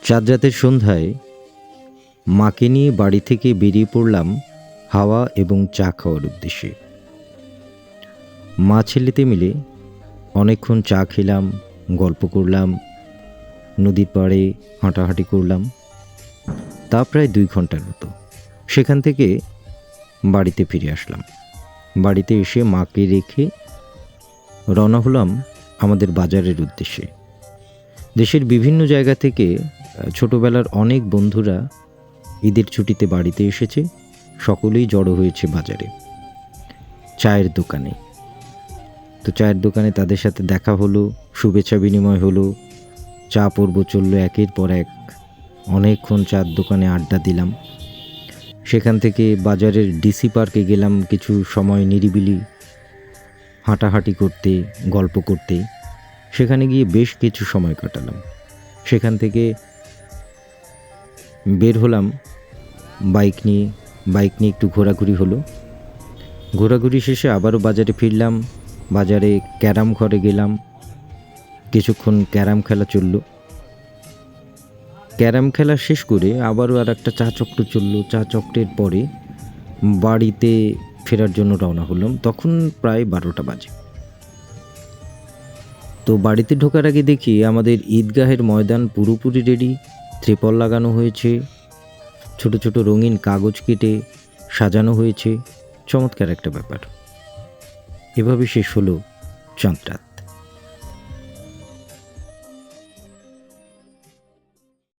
চাঁদ রাতের সন্ধ্যায় মাকে নিয়ে বাড়ি থেকে বেরিয়ে পড়লাম হাওয়া এবং চা খাওয়ার উদ্দেশ্যে। মা ছেলেতে মিলে অনেকক্ষণ চা খেলাম, গল্প করলাম, নদীর পাড়ে হাঁটাহাঁটি করলাম। তা প্রায় 2 ঘন্টার মতো। সেখান থেকে বাড়িতে ফিরে আসলাম। বাড়িতে এসে মাকে রেখে রওনা হলাম আমাদের বাজারের উদ্দেশ্যে। দেশের বিভিন্ন জায়গা থেকে ছোটোবেলার অনেক বন্ধুরা ঈদের ছুটিতে বাড়িতে এসেছে। সকলেই জড়ো হয়েছে বাজারে, চায়ের দোকানে। তো চায়ের দোকানে তাদের সাথে দেখা হলো, শুভেচ্ছা বিনিময় হলো, চা পর্ব চললো একের পর এক। অনেকক্ষণ চায়ের দোকানে আড্ডা দিলাম। সেখান থেকে বাজারের ডিসি পার্কে গেলাম কিছু সময় নিরিবিলি হাঁটাহাঁটি করতে, গল্প করতে। সেখানে গিয়ে বেশ কিছু সময় কাটালাম। সেখান থেকে বের হলাম বাইক নিয়ে একটু ঘোরাঘুরি হলো। ঘোরাঘুরি শেষে আবারও বাজারে ফিরলাম। বাজারে ক্যারাম ঘরে গেলাম, কিছুক্ষণ ক্যারাম খেলা চলল। ক্যারাম খেলা শেষ করে আবারও আর একটা চা চক্র চলল। চা চক্রের পরে বাড়িতে ফেরার জন্য রওনা হলাম। তখন প্রায় 12টা বাজে। তো বাড়িতে ঢোকার আগে দেখি আমাদের ঈদগাহের ময়দান পুরোপুরি রেডি, ত্রিপল লাগানো হয়েছে, ছোট ছোট রঙিন কাগজ কেটে সাজানো হয়েছে। চমৎকার একটা ব্যাপার। এভাবে শেষ হলো চাঁদ রাত।